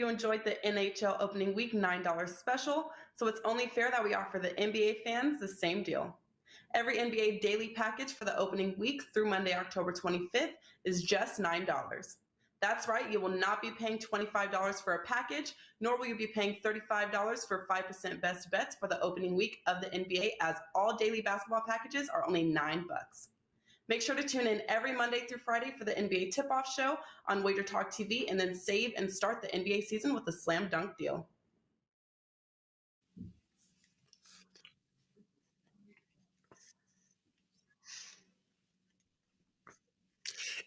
you enjoyed the NHL opening week $9 special, so it's only fair that we offer the NBA fans the same deal. Every NBA daily package for the opening week through Monday, October 25th is just $9. That's right, you will not be paying $25 for a package, nor will you be paying $35 for 5% best bets for the opening week of the NBA, as all daily basketball packages are only $9. Make sure to tune in every Monday through Friday for the NBA tip-off show on WagerTalk TV, and then save and start the NBA season with a slam dunk deal.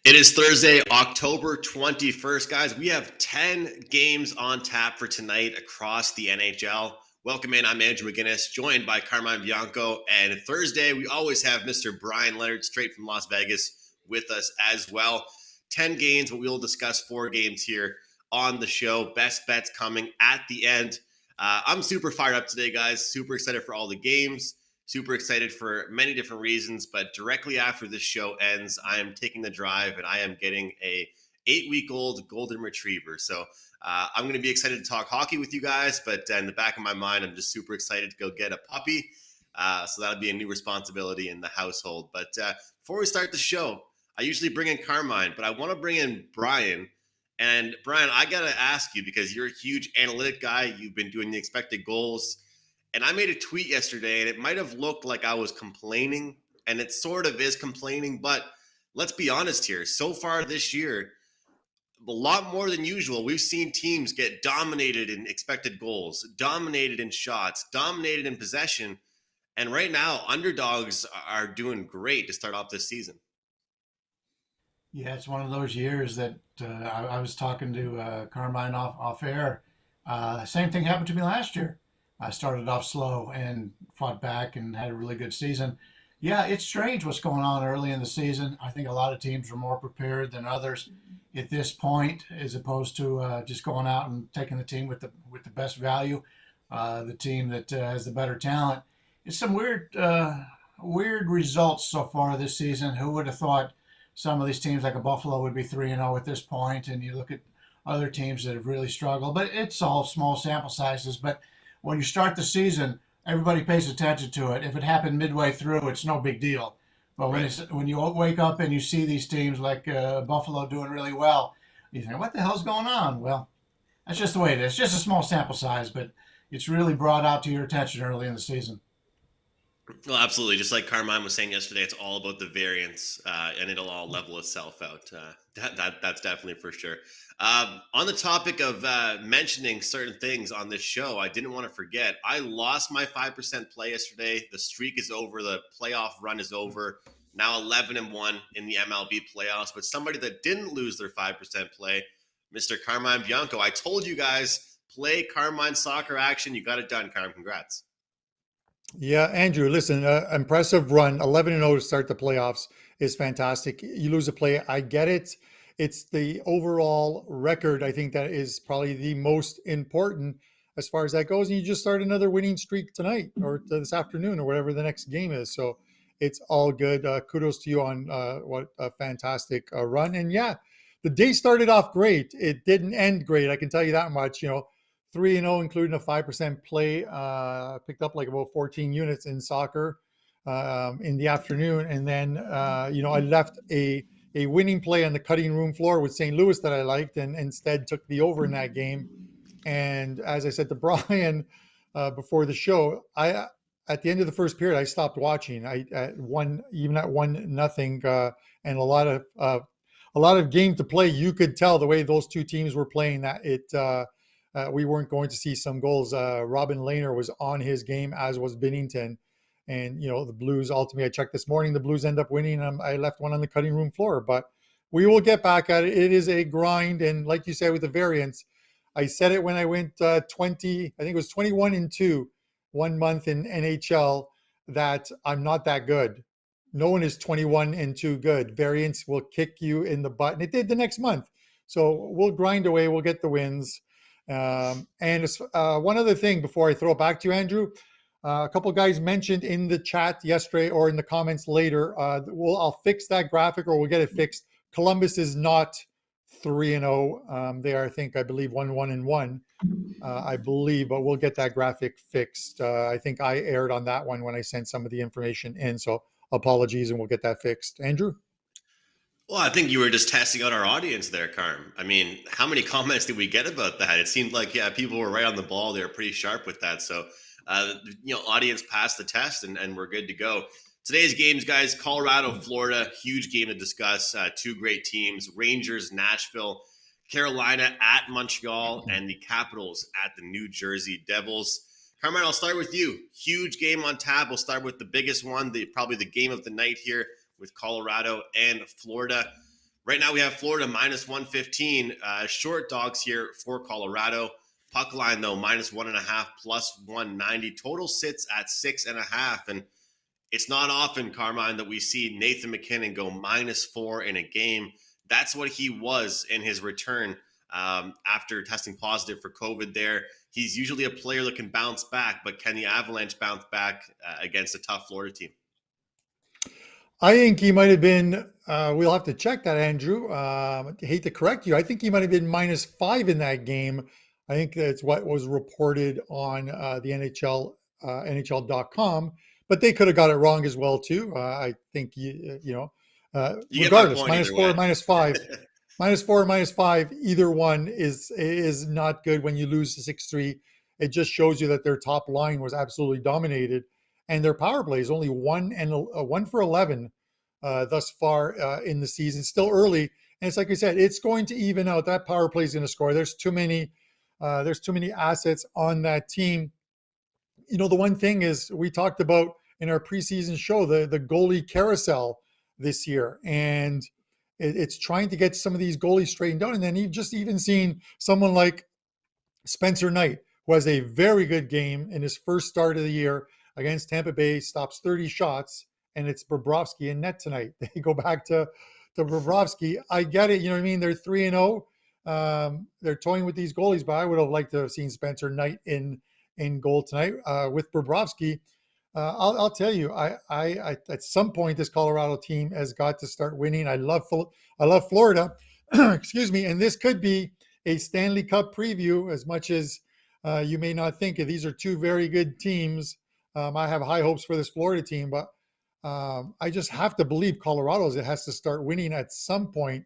It is Thursday, October 21st. Guys, we have 10 games on tap for tonight across the NHL. Welcome in. I'm Andrew McInnis, joined by Carmine Bianco. And Thursday, we always have Mr. Bryan Leonard, straight from Las Vegas, with us as well. 10 games, but we will discuss 4 games here on the show. Best bets coming at the end. I'm super fired up today, guys. Super excited for all the games. Super excited for many different reasons, but directly after this show ends, I am taking the drive and I am getting a 8-week-old golden retriever. So I'm going to be excited to talk hockey with you guys, but in the back of my mind, I'm just super excited to go get a puppy. So that'll be a new responsibility in the household. But before we start the show, I usually bring in Carmine, but I want to bring in Bryan. And Bryan, I got to ask you, because you're a huge analytic guy. You've been doing the expected goals. And I made a tweet yesterday, and it might have looked like I was complaining, and it sort of is complaining, but let's be honest here. So far this year, a lot more than usual, we've seen teams get dominated in expected goals, dominated in shots, dominated in possession, and right now, underdogs are doing great to start off this season. Yeah, it's one of those years that I was talking to Carmine off air. Same thing happened to me last year. I started off slow and fought back and had a really good season. Yeah, it's strange what's going on early in the season. I think a lot of teams are more prepared than others at this point, as opposed to just going out and taking the team with the best value, the team that has the better talent. It's some weird results so far this season. Who would have thought some of these teams like a Buffalo would be 3-0 at this point? And you look at other teams that have really struggled, but it's all small sample sizes. But when you start the season, everybody pays attention to it. If it happened midway through, it's no big deal. But when you wake up and you see these teams like Buffalo doing really well, you think, what the hell's going on? Well, that's just the way it is. It's just a small sample size, but it's really brought out to your attention early in the season. Well, absolutely. Just like Carmine was saying yesterday, it's all about the variance, and it'll all level itself out. That's definitely for sure. On the topic of mentioning certain things on this show, I didn't want to forget, I lost my 5% play yesterday. The streak is over. The playoff run is over. Now 11-1 in the MLB playoffs. But somebody that didn't lose their 5% play, Mr. Carmine Bianco. I told you guys, play Carmine soccer action. You got it done, Carm. Congrats. Yeah, Andrew, listen, impressive run. 11-0 to start the playoffs is fantastic. You lose a play, I get it. It's the overall record, I think, that is probably the most important as far as that goes. And you just start another winning streak tonight or this afternoon or whatever the next game is. So it's all good. Kudos to you on what a fantastic run. And yeah, the day started off great. It didn't end great. I can tell you that much. 3-0, including a 5% play, picked up like about 14 units in soccer in the afternoon. And then, I left a winning play on the cutting room floor with St. Louis that I liked and instead took the over in that game. And as I said to Bryan before the show, at the end of the first period, I stopped watching. Even at 1-0 and a lot of game to play, you could tell the way those two teams were playing that we weren't going to see some goals. Robin Lehner was on his game, as was Binnington. And, the Blues, ultimately, I checked this morning, the Blues end up winning. I left one on the cutting room floor. But we will get back at it. It is a grind. And like you said, with the variance, I said it when I went 21-2, 1 month in NHL, that I'm not that good. No one is 21-2 good. Variance will kick you in the butt. And it did the next month. So we'll grind away. We'll get the wins. And one other thing before I throw it back to you, Andrew. A couple of guys mentioned in the chat yesterday or in the comments later, I'll fix that graphic or we'll get it fixed. Columbus is not 3-0. They are, I believe 1-1-1. I believe, but we'll get that graphic fixed. I think I erred on that one when I sent some of the information in. So apologies, and we'll get that fixed. Andrew? Well, I think you were just testing out our audience there, Carm. I mean, how many comments did we get about that? It seemed like, yeah, people were right on the ball. They were pretty sharp with that. So, audience passed the test, and we're good to go. Today's games, guys, Colorado, Florida, huge game to discuss. Two great teams, Rangers, Nashville, Carolina at Montreal, and the Capitals at the New Jersey Devils. Carmine, I'll start with you. Huge game on tap. We'll start with the biggest one, probably the game of the night here with Colorado and Florida. Right now we have Florida minus 115. Short dogs here for Colorado. Puck line, though, minus 1.5, plus 190. Total sits at 6.5. And it's not often, Carmine, that we see Nathan McKinnon go -4 in a game. That's what he was in his return after testing positive for COVID there. He's usually a player that can bounce back, but can the Avalanche bounce back against a tough Florida team? I think he might have been, we'll have to check that, Andrew. I hate to correct you. I think he might have been -5 in that game. I think that's what was reported on the NHL.com, but they could have got it wrong as well, too. I think, regardless, -4, -5, -4, -5, either one is not good when you lose to 6-3. It just shows you that their top line was absolutely dominated. And their power play is only 1 for 11 thus far in the season. Still early, and it's like I said, it's going to even out. That power play is going to score. There's too many assets on that team. The one thing is we talked about in our preseason show the goalie carousel this year, and it's trying to get some of these goalies straightened out. And then you've just even seen someone like Spencer Knight, who has a very good game in his first start of the year against Tampa Bay, stops 30 shots, and it's Bobrovsky in net tonight. They go back to Bobrovsky. I get it. You know what I mean? They're 3-0. They're toying with these goalies, but I would have liked to have seen Spencer Knight in goal tonight with Bobrovsky. I'll tell you, I at some point this Colorado team has got to start winning. I love Florida, excuse me, and this could be a Stanley Cup preview. As much as you may not think these are two very good teams. I have high hopes for this Florida team, but I just have to believe Colorado's it has to start winning at some point.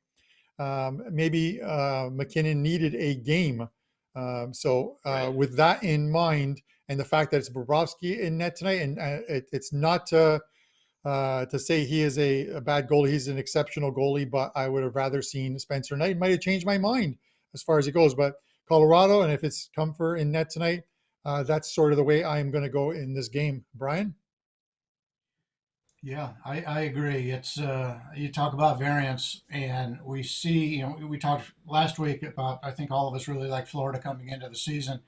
Maybe McKinnon needed a game. With that in mind, and the fact that it's Bobrovsky in net tonight, and it's not to say he is a bad goalie. He's an exceptional goalie, but I would have rather seen Spencer Knight. Might have changed my mind as far as it goes, but Colorado, and if it's Comfort in net tonight, that's sort of the way I'm going to go in this game. Brian? Yeah, I agree. It's you talk about variance, and we see, we talked last week about, I think all of us really like Florida coming into the season,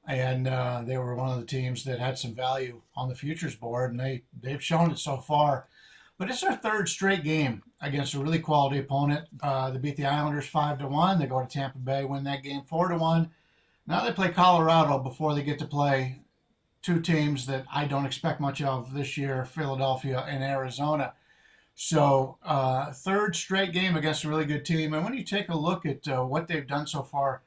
and they were one of the teams that had some value on the futures board, and they've shown it so far. But it's their third straight game against a really quality opponent. They beat the Islanders 5-1. They go to Tampa Bay, win that game 4-1. Now they play Colorado before they get to play two teams that I don't expect much of this year, Philadelphia and Arizona. So third straight game against a really good team. And when you take a look at what they've done so far,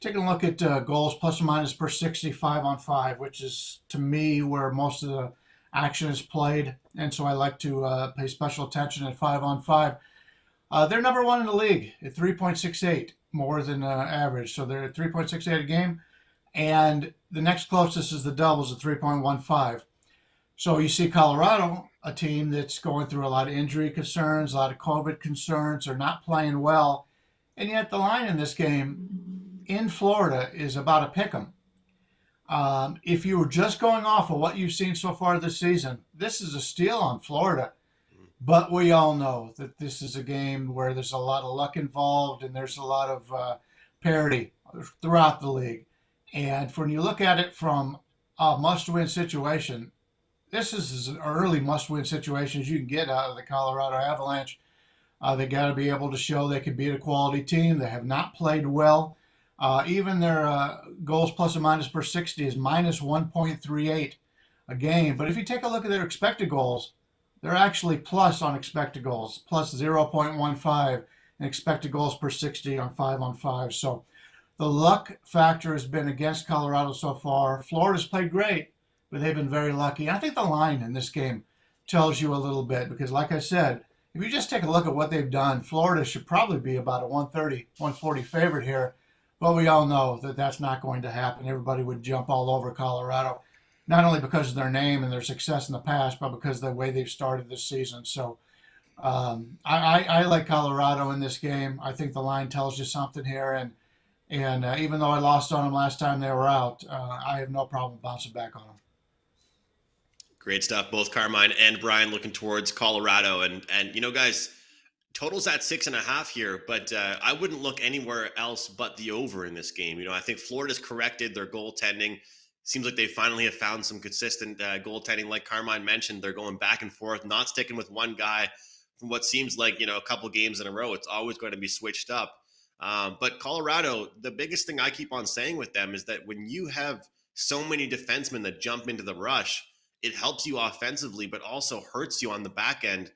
taking a look at goals plus or minus per 60, 5-on-5, which is, to me, where most of the action is played. And so I like to pay special attention at 5-on-5. They're number one in the league at 3.68, more than average. So they're at 3.68 a game. And the next closest is the Devils at 3.15. So you see Colorado, a team that's going through a lot of injury concerns, a lot of COVID concerns, are not playing well. And yet the line in this game in Florida is about a pick 'em. If you were just going off of what you've seen so far this season, this is a steal on Florida. But we all know that this is a game where there's a lot of luck involved, and there's a lot of parity throughout the league. And when you look at it from a must-win situation, this is as an early must-win situation as you can get out of the Colorado Avalanche. They got to be able to show they can beat a quality team. They have not played well. Even their goals plus or minus per 60 is minus 1.38 a game. But if you take a look at their expected goals, they're actually plus on expected goals, plus 0.15. and expected goals per 60 on 5-on-5. So the luck factor has been against Colorado so far. Florida's played great, but they've been very lucky. I think the line in this game tells you a little bit because, like I said, if you just take a look at what they've done, Florida should probably be about a 130, 140 favorite here. But we all know that that's not going to happen. Everybody would jump all over Colorado, not only because of their name and their success in the past, but because of the way they've started this season. So I like Colorado in this game. I think the line tells you something here. And even though I lost on them last time they were out, I have no problem bouncing back on them. Great stuff. Both Carmine and Brian looking towards Colorado. And guys, total's at 6.5 here, but I wouldn't look anywhere else but the over in this game. I think Florida's corrected their goaltending. Seems like they finally have found some consistent goaltending. Like Carmine mentioned, they're going back and forth, not sticking with one guy from what seems like, a couple games in a row. It's always going to be switched up. But Colorado, the biggest thing I keep on saying with them is that when you have so many defensemen that jump into the rush, it helps you offensively, but also hurts you on the back end.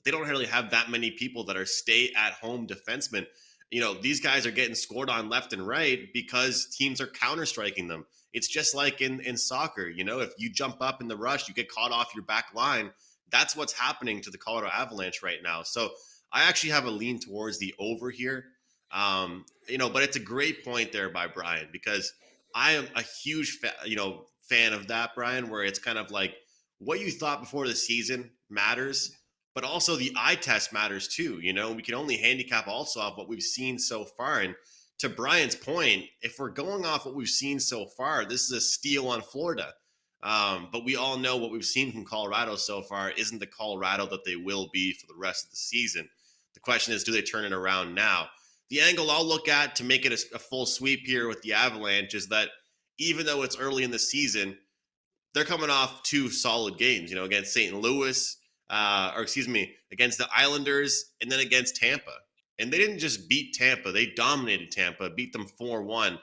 They don't really have that many people that are stay-at-home defensemen. These guys are getting scored on left and right because teams are counter-striking them. It's just like in soccer. If you jump up in the rush, you get caught off your back line. That's what's happening to the Colorado Avalanche right now. So I actually have a lean towards the over here. But it's a great point there by Brian because I am a huge fan of that, Brian, where it's kind of like what you thought before the season matters, but also the eye test matters too. We can only handicap also off what we've seen so far. And to Brian's point, if we're going off what we've seen so far, this is a steal on Florida. But we all know what we've seen from Colorado so far isn't the Colorado that they will be for the rest of the season. The question is, do they turn it around now? The angle I'll look at to make it a full sweep here with the Avalanche is that even though it's early in the season, they're coming off 2 solid games, against St. Louis, against the Islanders, and then against Tampa. And they didn't just beat Tampa. They dominated Tampa, beat them 4-1.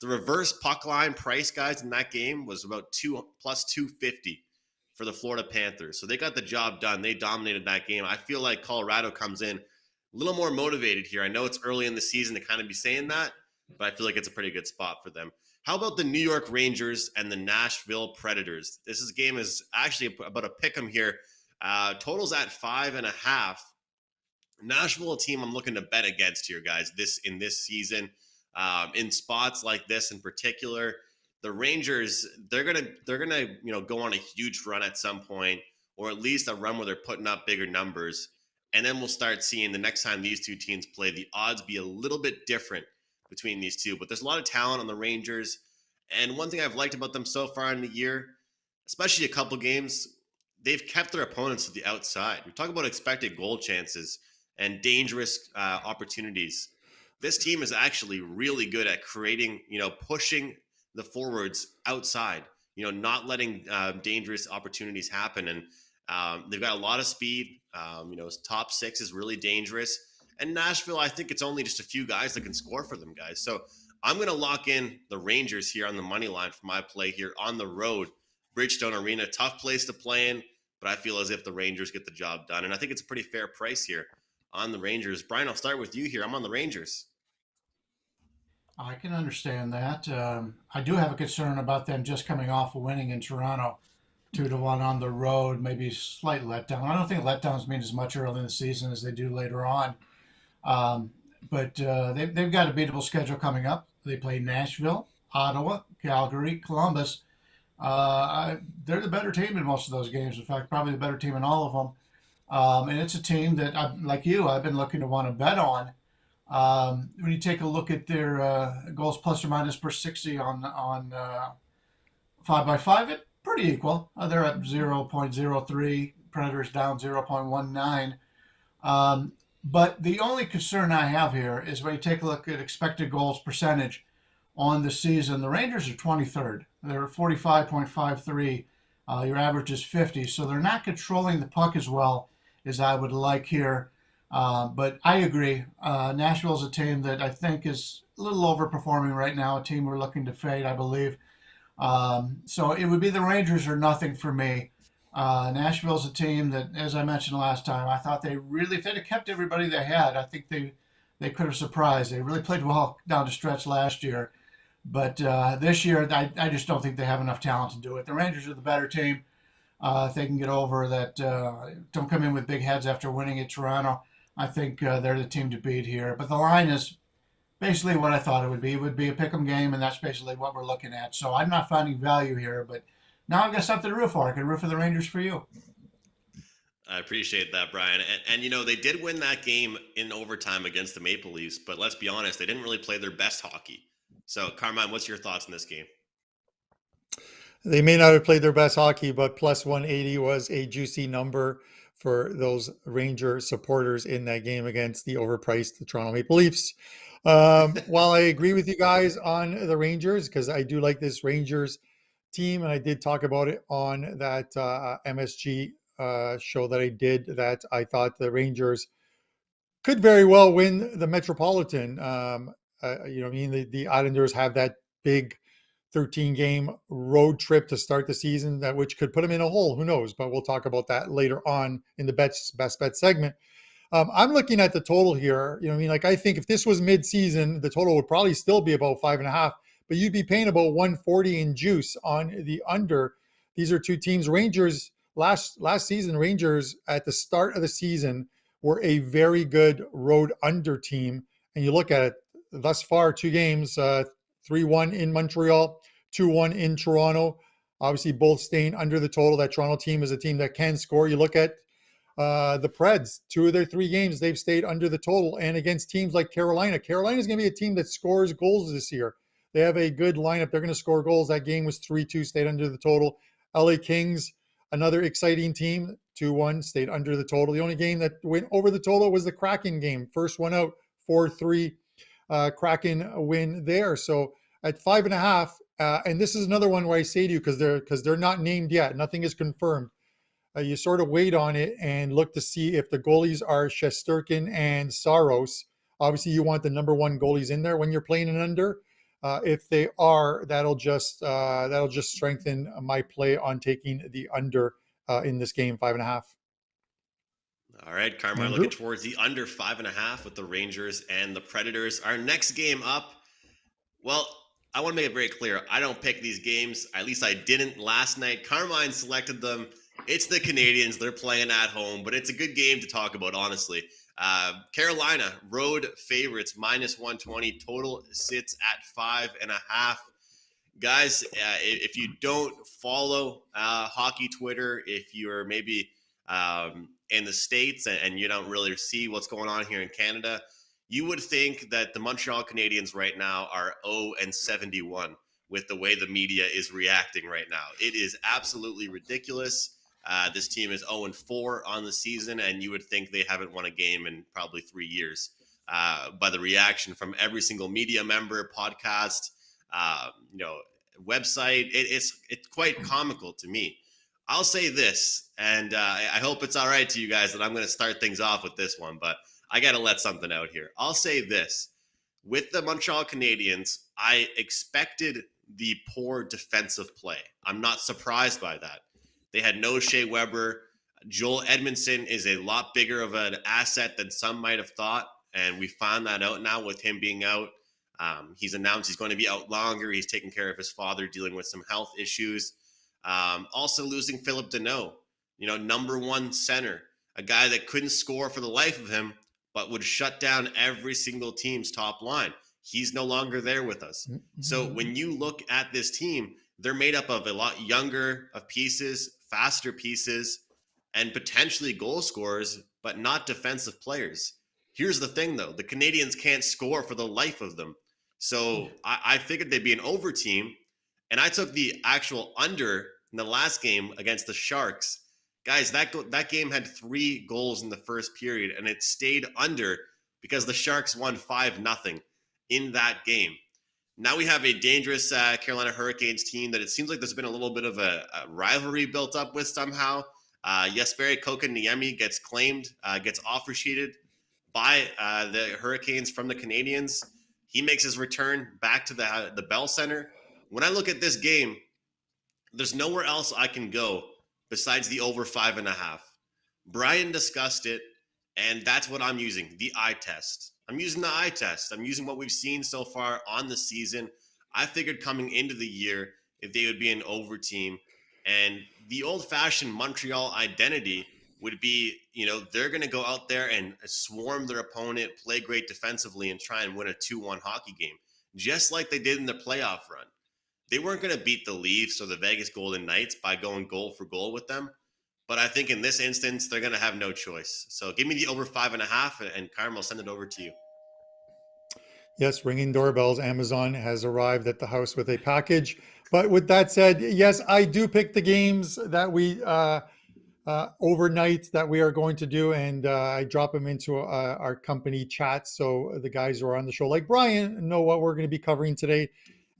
The reverse puck line price, guys, in that game was about plus 250 for the Florida Panthers. So they got the job done. They dominated that game. I feel like Colorado comes in a little more motivated here. I know it's early in the season to kind of be saying that, but I feel like it's a pretty good spot for them. How about the New York Rangers and the Nashville Predators? This game is actually about a pick 'em here. Total's at 5.5. Nashville, a team I'm looking to bet against here, guys. In this season, in spots like this in particular, the Rangers they're gonna go on a huge run at some point, or at least a run where they're putting up bigger numbers, and then we'll start seeing the next time these two teams play, the odds be a little bit different between these two. But there's a lot of talent on the Rangers, and one thing I've liked about them so far in the year, especially a couple games, they've kept their opponents to the outside. We talk about expected goal chances and dangerous opportunities. This team is actually really good at creating, pushing the forwards outside, not letting dangerous opportunities happen. And they've got a lot of speed. Top 6 is really dangerous. And Nashville, I think it's only just a few guys that can score for them, guys. So I'm going to lock in the Rangers here on the money line for my play here on the road. Bridgestone Arena, tough place to play in, but I feel as if the Rangers get the job done. And I think it's a pretty fair price here on the Rangers. Brian, I'll start with you here. I'm on the Rangers. I can understand that. I do have a concern about them just coming off of winning in Toronto, 2-1 on the road, maybe a slight letdown. I don't think letdowns mean as much early in the season as they do later on. But they've got a beatable schedule coming up. They play Nashville, Ottawa, Calgary, Columbus. They're the better team in most of those games. In fact, probably the better team in all of them. And it's a team that, like you, I've been looking to want to bet on. When you take a look at their goals plus or minus per 60 on 5x5, it's pretty equal. They're at 0.03. Predators down 0.19. But the only concern I have here is when you take a look at expected goals percentage on the season, the Rangers are 23rd. They're 45.53. Your average is 50. So they're not controlling the puck as well as I would like here. But I agree. Nashville's a team that I think is a little overperforming right now, a team we're looking to fade, I believe. So it would be the Rangers or nothing for me. Nashville's a team that, as I mentioned last time, I thought if they'd have kept everybody they had, I think they they could have surprised. They really played well down the stretch last year. But this year, I just don't think they have enough talent to do it. The Rangers are the better team. If they can get over that, don't come in with big heads after winning at Toronto. I think they're the team to beat here. But the line is basically what I thought it would be. It would be a pick'em game, and that's basically what we're looking at. So I'm not finding value here, but now I've got something to root for. I can root for the Rangers for you. I appreciate that, Brian. And they did win that game in overtime against the Maple Leafs, but let's be honest, they didn't really play their best hockey. So, Carmine, what's your thoughts on this game? They may not have played their best hockey, but plus 180 was a juicy number for those Ranger supporters in that game against the overpriced Toronto Maple Leafs. While I agree with you guys on the Rangers, because I do like this Rangers team, and I did talk about it on that MSG show that I did, that I thought the Rangers could very well win the Metropolitan. The Islanders have that big 13-game road trip to start the season, that which could put them in a hole. Who knows? But we'll talk about that later on in the best bet segment. I'm looking at the total here. I think if this was mid-season, the total would probably still be about 5.5, but you'd be paying about 140 in juice on the under. These are two teams. Rangers last season, Rangers at the start of the season were a very good road under team. And you look at it thus far, 2 games, 3-1 in Montreal, 2-1 in Toronto. Obviously, both staying under the total. That Toronto team is a team that can score. You look at the Preds, 2 of their 3 games, they've stayed under the total. And against teams like Carolina, Carolina's going to be a team that scores goals this year. They have a good lineup. They're going to score goals. That game was 3-2, stayed under the total. LA Kings, another exciting team, 2-1, stayed under the total. The only game that went over the total was the Kraken game. First one out, 4-3. Kraken win there. So at 5.5, and this is another one where I say to you, because they're not named yet, nothing is confirmed. You sort of wait on it and look to see if the goalies are Shesterkin and Saros. Obviously, you want the number 1 goalies in there when you're playing an under. If they are, that'll just strengthen my play on taking the under in this game, 5.5. All right, Carmine, looking towards the under 5.5 with the Rangers and the Predators. Our next game up, well, I want to make it very clear. I don't pick these games. At least I didn't last night. Carmine selected them. It's the Canadiens. They're playing at home, but it's a good game to talk about, honestly. Carolina, road favorites, minus 120. Total sits at 5.5. Guys, if you don't follow hockey Twitter, if you're maybe in the States and you don't really see what's going on here in Canada, you would think that the Montreal Canadiens right now are 0-71 with the way the media is reacting right now. It is absolutely ridiculous. This team is 0-4 on the season, and you would think they haven't won a game in probably 3 years by the reaction from every single media member, podcast, website. It's quite comical to me. I'll say this, and I hope it's all right to you guys that I'm going to start things off with this one, but I got to let something out here. I'll say this. With the Montreal Canadiens, I expected the poor defensive play. I'm not surprised by that. They had no Shea Weber. Joel Edmondson is a lot bigger of an asset than some might have thought, and we found that out now with him being out. He's announced he's going to be out longer. He's taking care of his father, dealing with some health issues. Also losing Philip Deneau, number 1 center, a guy that couldn't score for the life of him, but would shut down every single team's top line. He's no longer there with us. So when you look at this team, they're made up of a lot younger of pieces, faster pieces, and potentially goal scorers, but not defensive players. Here's the thing, though. The Canadiens can't score for the life of them. So I figured they'd be an over team, and I took the actual under in the last game against the Sharks. Guys, that game had 3 goals in the first period, and it stayed under because the Sharks won 5-0 in that game. Now we have a dangerous Carolina Hurricanes team that it seems like there's been a little bit of a rivalry built up with somehow. Jesperi Kotkaniemi gets claimed, gets offer sheeted by the Hurricanes from the Canadiens. He makes his return back to the Bell Center. When I look at this game, there's nowhere else I can go besides the over 5.5. Brian discussed it. And that's what I'm using, the eye test. I'm using the eye test. I'm using what we've seen so far on the season. I figured coming into the year if they would be an over team. And the old-fashioned Montreal identity would be, they're going to go out there and swarm their opponent, play great defensively, and try and win a 2-1 hockey game, just like they did in the playoff run. They weren't going to beat the Leafs or the Vegas Golden Knights by going goal for goal with them. But I think in this instance, they're going to have no choice. So give me the over 5.5, and Carmine will send it over to you. Yes, ringing doorbells. Amazon has arrived at the house with a package. But with that said, yes, I do pick the games that we overnight that we are going to do, and I drop them into our company chat so the guys who are on the show, like Brian, know what we're going to be covering today.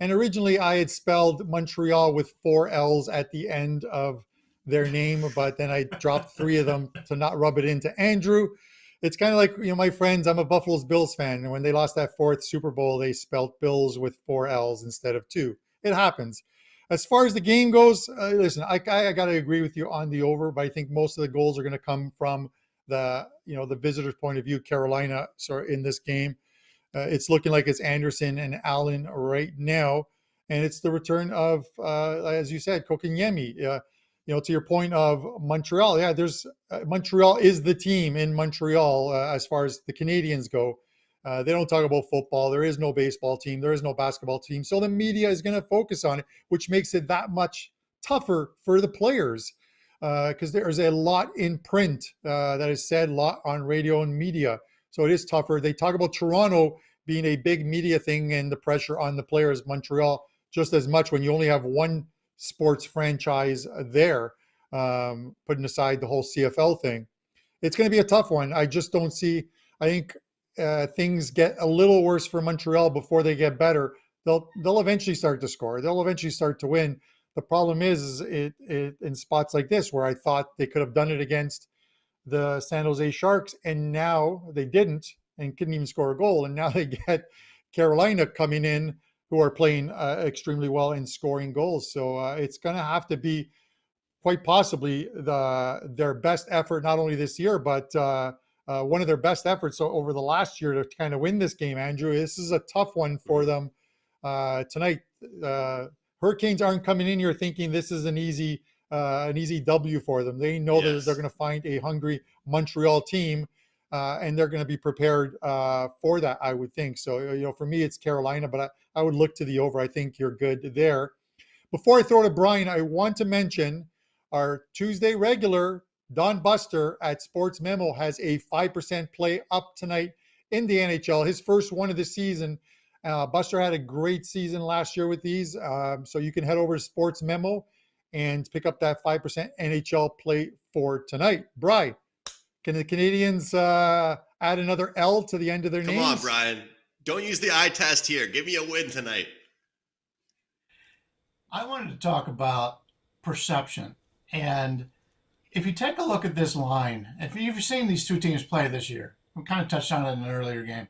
And originally, I had spelled Montreal with 4 L's at the end of their name, but then I dropped 3 of them to not rub it into Andrew. It's kind of like, my friends, I'm a Buffalo's Bills fan, and when they lost that 4th Super Bowl, they spelled Bills with 4 L's instead of 2. It happens. As far as the game goes, listen, I got to agree with you on the over, but I think most of the goals are going to come from the visitor's point of view. Carolina, in this game, it's looking like it's Anderson and Allen right now, and it's the return of, as you said, Kotkaniemi. To your point of Montreal, there's Montreal is the team in Montreal as far as the Canadiens go. They don't talk about football. There is no baseball team. There is no basketball team. So the media is going to focus on it, which makes it that much tougher for the players because there's a lot in print that is said, a lot on radio and media. So it is tougher. They talk about Toronto being a big media thing and the pressure on the players, Montreal, just as much when you only have one sports franchise there, putting aside the whole CFL thing. It's going to be a tough one. I just don't see, I think things get a little worse for Montreal before they get better. They'll eventually start to score. They'll eventually start to win. The problem is it in spots like this where I thought they could have done it against the San Jose Sharks, and now they didn't and couldn't even score a goal. And now they get Carolina coming in, who are playing extremely well and scoring goals. So it's going to have to be quite possibly their best effort, not only this year, but one of their best efforts over the last year to kind of win this game, Andrew. This is a tough one for them tonight. Hurricanes aren't coming in here thinking this is an easy W for them. They know that they're going to find a hungry Montreal team, and they're going to be prepared for that, I would think. So, for me, it's Carolina, but I would look to the over. I think you're good there. Before I throw to Brian, I want to mention our Tuesday regular, Don Buster at Sports Memo, has a 5% play up tonight in the NHL, his first one of the season. Buster had a great season last year with these, so you can head over to Sports Memo and pick up that 5% NHL play for tonight. Brian, can the Canadiens add another L to the end of their names? Come on, Brian. Don't use the eye test here. Give me a win tonight. I wanted to talk about perception. And if you take a look at this line, if you've seen these two teams play this year, we kind of touched on it in an earlier game.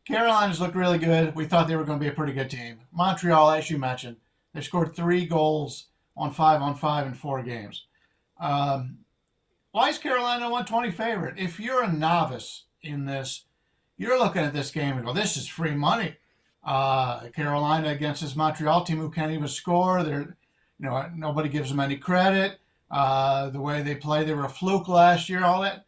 Carolina's looked really good. We thought they were going to be a pretty good team. Montreal, as you mentioned, they scored 3 goals on 5 in 4 games. Why is Carolina a 120 favorite? If you're a novice in this, you're looking at this game and go, this is free money. Carolina against this Montreal team who can't even score. Nobody gives them any credit. The way they play, they were a fluke last year, all that.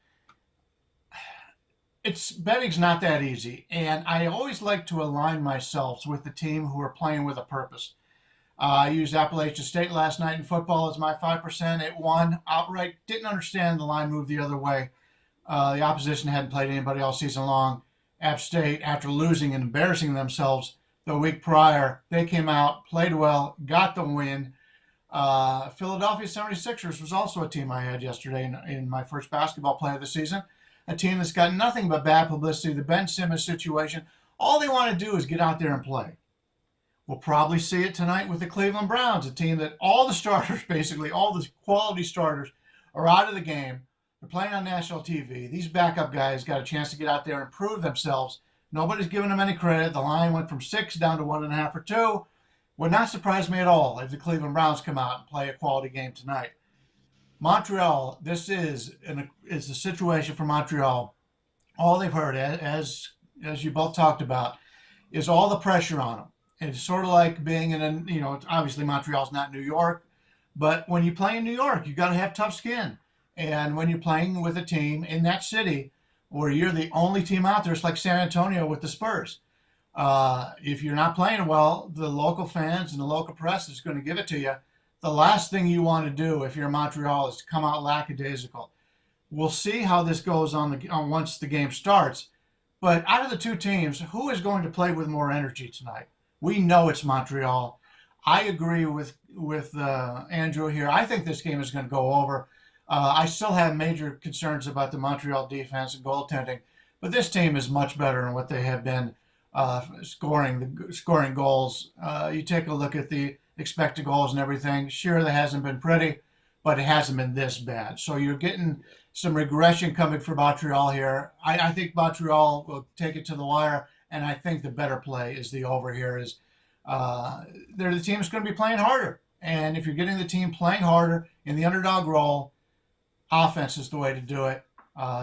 Betting's not that easy. And I always like to align myself with the team who are playing with a purpose. I used Appalachian State last night in football as my 5%. It won outright. Didn't understand the line moved the other way. The opposition hadn't played anybody all season long. App State, after losing and embarrassing themselves the week prior, they came out, played well, got the win. Philadelphia 76ers was also a team I had yesterday in my first basketball play of the season. A team that's got nothing but bad publicity, the Ben Simmons situation. All they want to do is get out there and play. We'll probably see it tonight with the Cleveland Browns, a team that all the starters, basically all the quality starters, are out of the game. They're playing on national TV. These backup guys got a chance to get out there and prove themselves. Nobody's giving them any credit. The line went from 6 down to 1.5 or 2. Would not surprise me at all if the Cleveland Browns come out and play a quality game tonight. Montreal, this is a situation for Montreal. All they've heard, as you both talked about, is all the pressure on them. It's sort of like being in obviously Montreal's not New York, but when you play in New York, you got to have tough skin. And when you're playing with a team in that city where you're the only team out there, it's like San Antonio with the Spurs. If you're not playing well, the local fans and the local press is going to give it to you. The last thing you want to do if you're Montreal is to come out lackadaisical. We'll see how this goes on once the game starts. But out of the two teams, who is going to play with more energy tonight? We know it's Montreal. I agree with Andrew here. I think this game is going to go over. I still have major concerns about the Montreal defense and goaltending, but this team is much better than what they have been scoring goals. You take a look at the expected goals and everything. Sure, that hasn't been pretty, but it hasn't been this bad. So you're getting some regression coming for Montreal here. I think Montreal will take it to the wire, and I think the better play is the over here. They're the team that's going to be playing harder. And if you're getting the team playing harder in the underdog role, offense is the way to do it.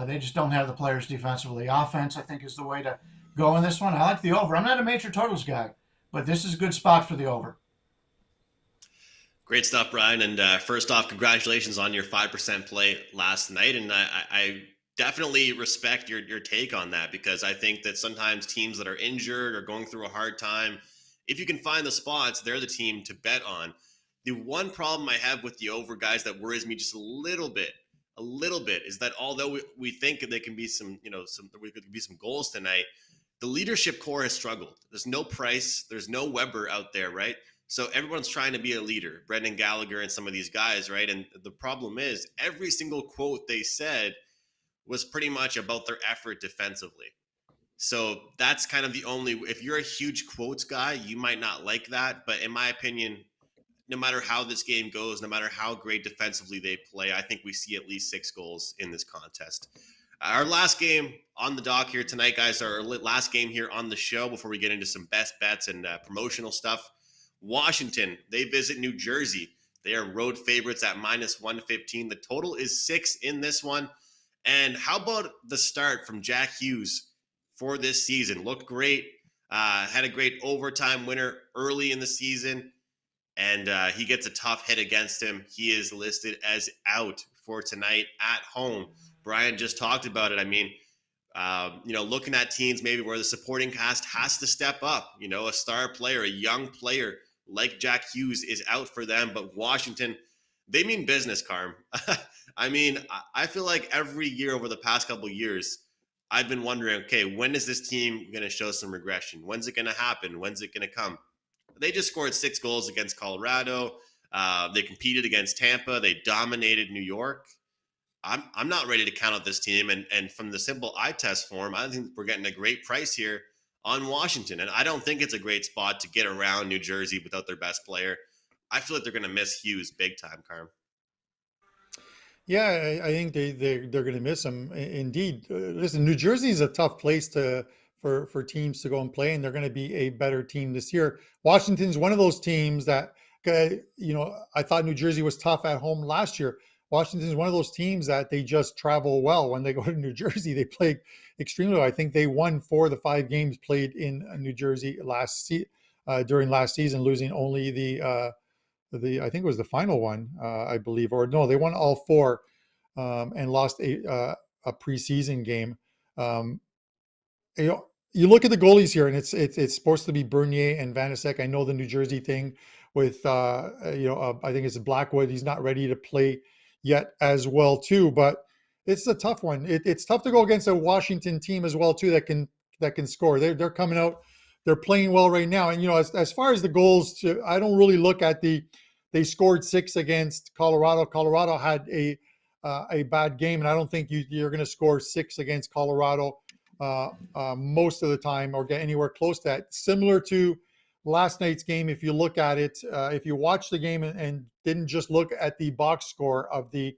They just don't have the players defensively. Offense, I think, is the way to go in this one. I like the over. I'm not a major totals guy, but this is a good spot for the over. Great stuff, Brian. And first off, congratulations on your 5% play last night. And I definitely respect your take on that, because I think that sometimes teams that are injured or going through a hard time, if you can find the spots, they're the team to bet on. The one problem I have with the over, guys, that worries me just a little bit, is that although we think there can be some goals tonight, the leadership core has struggled. There's no Price, there's no Weber out there, right? So everyone's trying to be a leader, Brendan Gallagher and some of these guys, right? And the problem is every single quote they said was pretty much about their effort defensively. So that's kind of the only, if you're a huge quotes guy, you might not like that. But in my opinion, no matter how this game goes, no matter how great defensively they play, I think we see at least 6 goals in this contest. Our last game on the dock here tonight, guys, our last game here on the show before we get into some best bets and promotional stuff. Washington, they visit New Jersey. They are road favorites at -115. The total is 6 in this one. And how about the start from Jack Hughes for this season? Looked great. Had a great overtime winner early in the season. And he gets a tough hit against him. He is listed as out for tonight at home. Brian just talked about it. I mean, looking at teams maybe where the supporting cast has to step up. A star player, a young player like Jack Hughes is out for them. But Washington, they mean business, Carm. I mean, I feel like every year over the past couple of years, I've been wondering, okay, when is this team going to show some regression? When's it going to happen? When's it going to come? They just scored 6 goals against Colorado. They competed against Tampa. They dominated New York. I'm not ready to count out this team. And from the simple eye test form, I think we're getting a great price here on Washington. And I don't think it's a great spot to get around New Jersey without their best player. I feel like they're going to miss Hughes big time, Carm. Yeah, I think they're going to miss him. Indeed. Listen, New Jersey is a tough place for teams to go and play, and they're going to be a better team this year. Washington's one of those teams that, I thought New Jersey was tough at home last year. Washington's one of those teams that they just travel well. When they go to New Jersey, they play extremely well. I think they won 4 of the 5 games played in New Jersey during last season, losing only the I think it was the final one, I believe, or no, they won all 4 and lost a preseason game. You look at the goalies here, and it's supposed to be Bernier and Vanacek. I know the New Jersey thing with I think it's Blackwood. He's not ready to play yet as well too, but it's a tough one. It's tough to go against a Washington team as well too that can score. They're coming out. They're playing well right now. And as far as the goals, I don't really look at they scored 6 against Colorado. Colorado had a bad game, and I don't think you're going to score 6 against Colorado most of the time or get anywhere close to that. Similar to last night's game, if you look at it, if you watch the game and didn't just look at the box score of the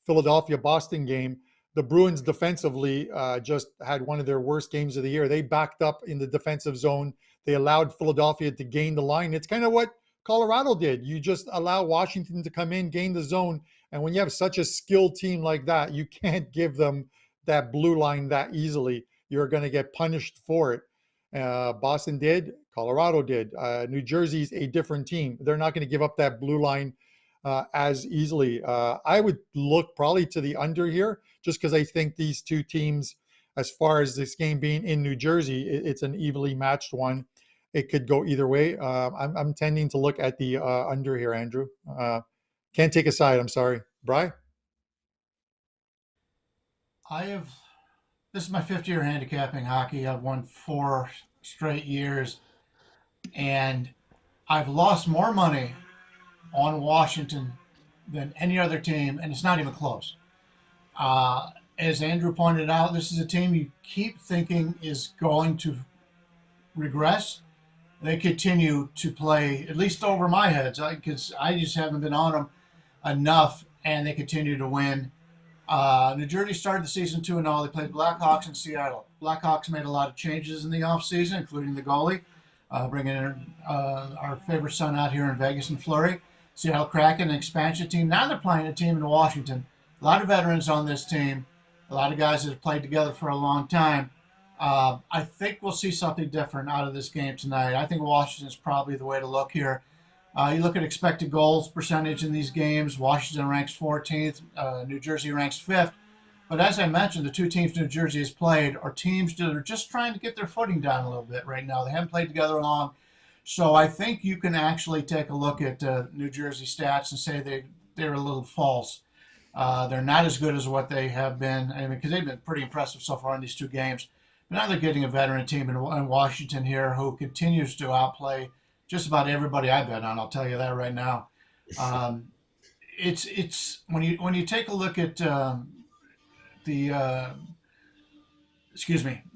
Philadelphia-Boston game, the Bruins defensively just had one of their worst games of the year. They backed up in the defensive zone. They allowed Philadelphia to gain the line. It's kind of what Colorado did. You just allow Washington to come in, gain the zone, And when you have such a skilled team like that, you can't give them that blue line that easily. You're going to get punished for it. Boston did, Colorado did. New Jersey's a different team. They're not going to give up that blue line as easily. I would look probably to the under here, just because I think these two teams, as far as this game being in New Jersey, it's an evenly matched one. It could go either way. I'm tending to look at the under here, Andrew. Can't take a side. I'm sorry. Bri? This is my 5th year handicapping hockey. I've won 4 straight years, and I've lost more money on Washington than any other team, and it's not even close. As Andrew pointed out, this is a team you keep thinking is going to regress. They continue to play, at least over my head, because I just haven't been on them enough, and they continue to win. New Jersey started the season 2-0. They played Blackhawks in Seattle. Blackhawks made a lot of changes in the offseason, including the goalie, bringing in our favorite son out here in Vegas and Fleury. Seattle Kraken, an expansion team. Now they're playing a team in Washington. A lot of veterans on this team, a lot of guys that have played together for a long time. I think we'll see something different out of this game tonight. I think Washington's probably the way to look here. You look at expected goals percentage in these games. Washington ranks 14th. New Jersey ranks 5th. But as I mentioned, the two teams New Jersey has played are teams that are just trying to get their footing down a little bit right now. They haven't played together long. So I think you can actually take a look at New Jersey stats and say they're a little false. They're not as good as what they have been. I mean, because they've been pretty impressive so far in these two games. But now they're getting a veteran team in Washington here who continues to outplay just about everybody I bet on. I'll tell you that right now. It's when you take a look at the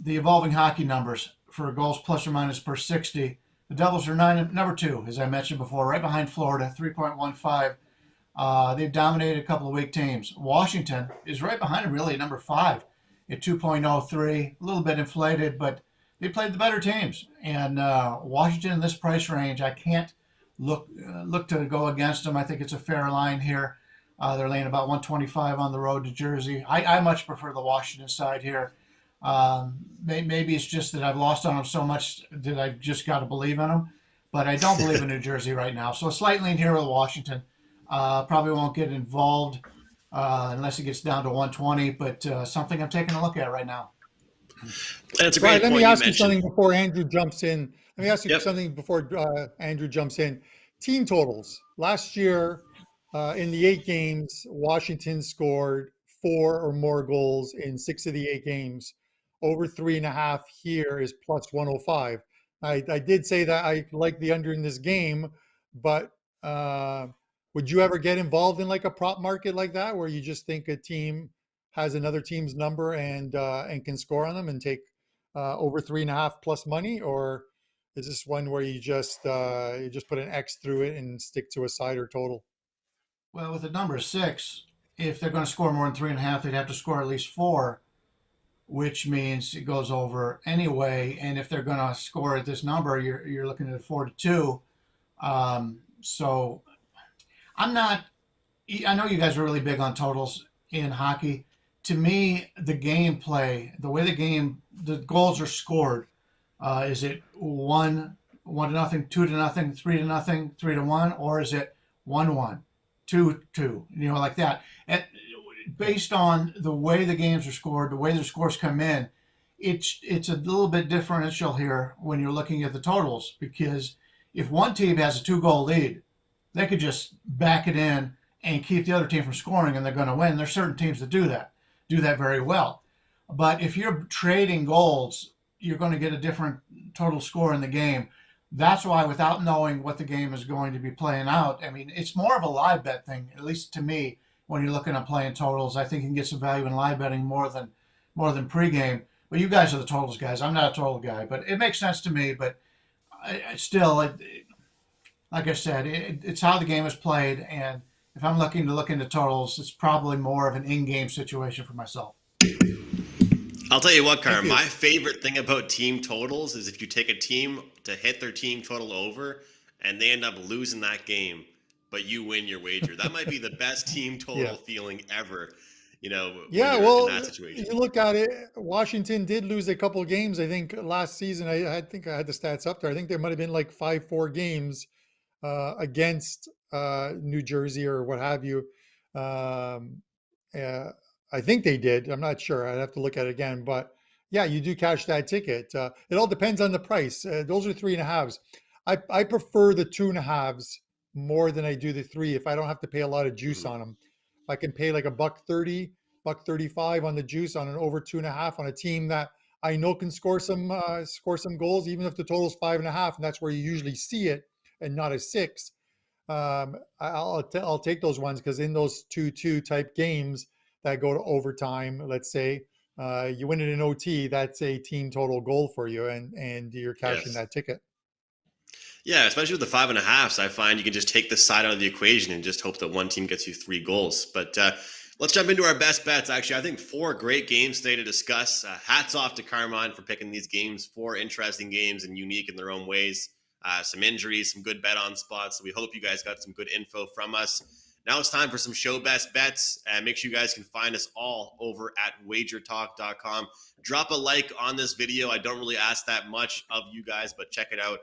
evolving hockey numbers for goals plus or minus per 60. The Devils are number 2, as I mentioned before, right behind Florida, 3.15. They've dominated a couple of weak teams. Washington is right behind them, really, at number 5 at 2.03. A little bit inflated, but they played the better teams. And Washington in this price range, I can't look to go against them. I think it's a fair line here. They're laying about 125 on the road to Jersey. I much prefer the Washington side here. Maybe it's just that I've lost on them so much that I've just got to believe in them. But I don't believe in New Jersey right now. So a slight lean here with Washington. Probably won't get involved unless it gets down to 120, but something I'm taking a look at right now. That's a great point. Let me ask you something before Andrew jumps in. Let me ask you something before Andrew jumps in. Team totals. Last year, in the 8 games, Washington scored 4 or more goals in 6 of the 8 games. Over 3.5 here is plus 105. I did say that I like the under in this game, but would you ever get involved in like a prop market like that, where you just think a team has another team's number and can score on them and take over 3.5 plus money, or is this one where you just put an X through it and stick to a side or total? Well, with the number 6, if they're going to score more than 3.5, they'd have to score at least 4, which means it goes over anyway. And if they're going to score at this number, you're looking at 4-2. So I'm not. I know you guys are really big on totals in hockey. To me, the gameplay, the way the goals are scored, is it 1-0, 2-0, 3-0, 3-1, or is it 1-1, 2-2, like that? And based on the way the games are scored, the way the scores come in, it's a little bit differential here when you're looking at the totals, because if one team has a 2-goal lead, they could just back it in and keep the other team from scoring, and they're going to win. There's certain teams that do that very well. But if you're trading goals, you're going to get a different total score in the game. That's why, without knowing what the game is going to be playing out, I mean, it's more of a live bet thing, at least to me, when you're looking at playing totals. I think you can get some value in live betting more than pregame. But you guys are the totals guys. I'm not a total guy, but it makes sense to me. But still, like I said, it's how the game is played, and if I'm looking to look into totals, it's probably more of an in-game situation for myself. I'll tell you what, Carm, my favorite thing about team totals is if you take a team to hit their team total over and they end up losing that game, but you win your wager. That might be the best team total feeling ever, when Yeah, you're in well, that situation. you look at it, Washington did lose a couple of games. I think last season, I think I had the stats up there. I think there might have been like 5-4 games against New Jersey or what have you. Um, I think they did. I'm not sure. I'd have to look at it again. But yeah, you do cash that ticket. It all depends on the price. Those are 3.5s. I prefer the 2.5s more than I do the 3 if I don't have to pay a lot of juice on them. I can pay like $1.30, $1.35 on the juice on an over 2.5 on a team that I know can score some goals, even if the total's 5.5, and that's where you usually see it, and not a 6. I'll take those ones because in those 2-2 type games that go to overtime, let's say you win it in OT, that's a team total goal for you, and you're cashing that ticket. Yeah, especially with the 5.5s, I find you can just take the side out of the equation and just hope that one team gets you 3 goals. But let's jump into our best bets. Actually, I think 4 great games today to discuss. Hats off to Carmine for picking these games. 4 interesting games and unique in their own ways. Some injuries, some good bet on spots. So we hope you guys got some good info from us. Now it's time for some show best bets. Make sure you guys can find us all over at WagerTalk.com. Drop a like on this video. I don't really ask that much of you guys, but check it out.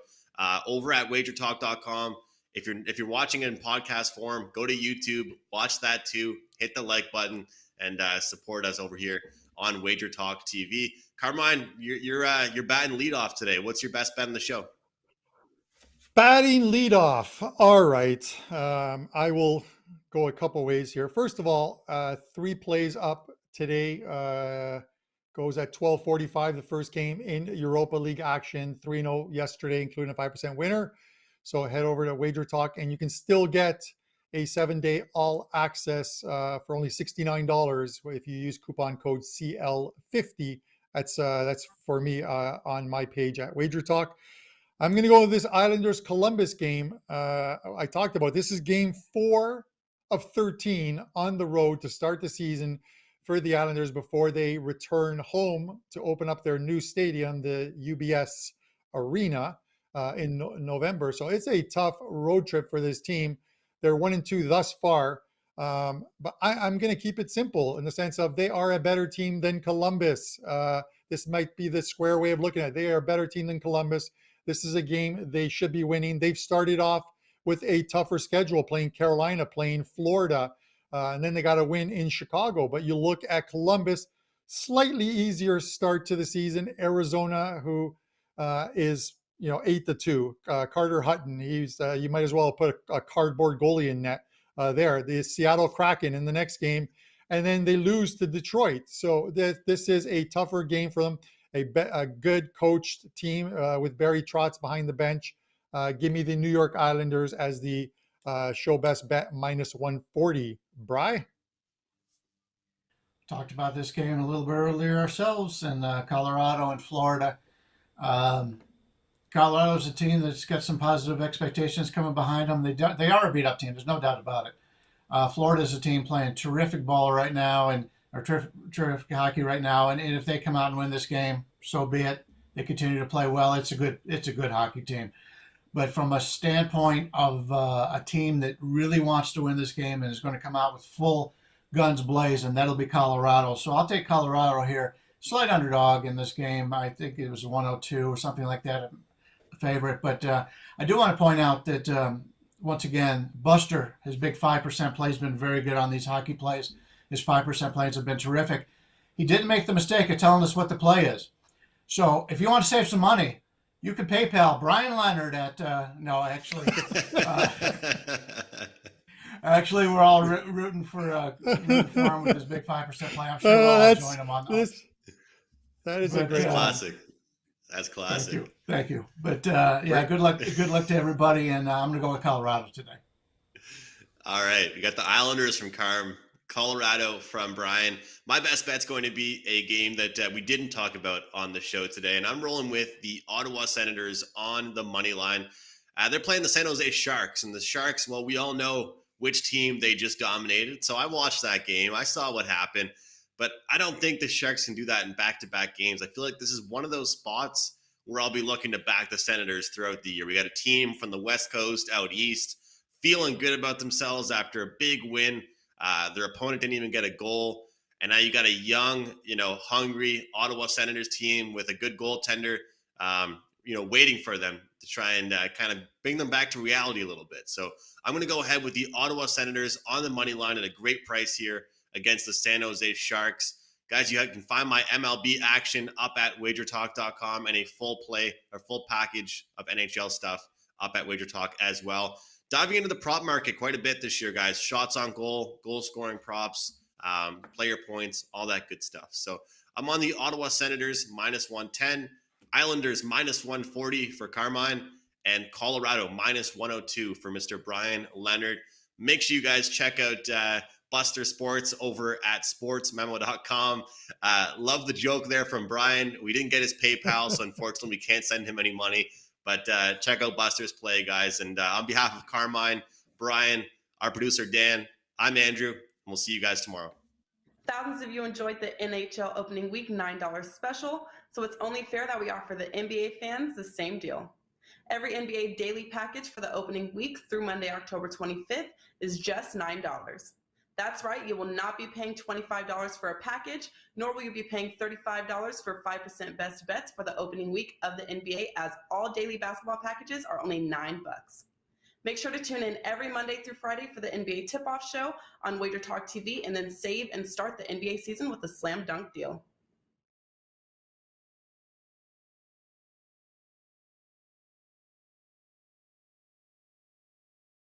Over at WagerTalk.com. If you're watching it in podcast form, go to YouTube, watch that too, hit the like button, and support us over here on WagerTalk TV. Carmine, you're batting leadoff today. What's your best bet in the show? Batting leadoff. All right, I will go a couple ways here. First of all, 3 plays up today. Goes at 12:45, the first game in Europa League action, 3-0 yesterday, including a 5% winner. So head over to WagerTalk, and you can still get a 7-day all access for only $69 if you use coupon code CL50. That's for me on my page at WagerTalk. I'm going to go with this Islanders Columbus game. I talked about this is game 4 of 13 on the road to start the season for the Islanders before they return home to open up their new stadium, the UBS Arena, in November. So it's a tough road trip for this team. They're 1-2 thus far. But I'm going to keep it simple in the sense of they are a better team than Columbus. This might be the square way of looking at it. They are a better team than Columbus. This is a game they should be winning. They've started off with a tougher schedule, playing Carolina, playing Florida, and then they got to win in Chicago. But you look at Columbus, slightly easier start to the season. Arizona, who is 8-2. Carter Hutton, he's you might as well put a cardboard goalie in net there. The Seattle Kraken in the next game, and then they lose to Detroit. So this is a tougher game for them. A good coached team with Barry Trotz behind the bench. Give me the New York Islanders as the show best bet -140. Bry? Talked about this game a little bit earlier ourselves in Colorado and Florida. Colorado's a team that's got some positive expectations coming behind them. They are a beat-up team. There's no doubt about it. Florida's a team playing terrific ball right now or terrific hockey right now. And if they come out and win this game, so be it. They continue to play well. It's a good hockey team. But from a standpoint of a team that really wants to win this game and is going to come out with full guns blazing, that'll be Colorado. So I'll take Colorado here. Slight underdog in this game. I think it was 102 or something like that, a favorite. But I do want to point out that, once again, Buster, his big 5% play has been very good on these hockey plays. His 5% plays have been terrific. He didn't make the mistake of telling us what the play is. So if you want to save some money, you can PayPal Bryan Leonard at no, actually, actually we're all rooting for him with his big 5% play. I'm sure we'll all join him on that. That is a great classic. That's classic. Thank you. But good luck to everybody, and I'm going to go with Colorado today. All right, we got the Islanders from Carm, Colorado from Brian. My best bet's going to be a game that we didn't talk about on the show today, and I'm rolling with the Ottawa Senators on the money line. They're playing the San Jose Sharks, and the Sharks, well, we all know which team they just dominated, so I watched that game. I saw what happened, but I don't think the Sharks can do that in back-to-back games. I feel like this is one of those spots where I'll be looking to back the Senators throughout the year. We got a team from the West Coast out east, feeling good about themselves after a big win. Their opponent didn't even get a goal. And now you got a young, hungry Ottawa Senators team with a good goaltender, waiting for them to try and kind of bring them back to reality a little bit. So I'm going to go ahead with the Ottawa Senators on the money line at a great price here against the San Jose Sharks. Guys, you can find my MLB action up at WagerTalk.com and a full package of NHL stuff up at WagerTalk as well. Diving into the prop market quite a bit this year, guys. Shots on goal, goal scoring props, player points, all that good stuff. So I'm on the Ottawa Senators -110, Islanders -140 for Carmine, and Colorado -102 for Mr. Bryan Leonard. Make sure you guys check out Buster Sports over at sportsmemo.com. Love the joke there from Brian. We didn't get his PayPal, so unfortunately we can't send him any money. But check out Buster's play, guys. And on behalf of Carmine, Brian, our producer Dan, I'm Andrew, and we'll see you guys tomorrow. Thousands of you enjoyed the NHL opening week $9 special, so it's only fair that we offer the NBA fans the same deal. Every NBA daily package for the opening week through Monday, October 25th is just $9. That's right, you will not be paying $25 for a package, nor will you be paying $35 for 5% best bets for the opening week of the NBA, as all daily basketball packages are only $9. Make sure to tune in every Monday through Friday for the NBA tip-off show on WagerTalk TV, and then save and start the NBA season with a slam dunk deal.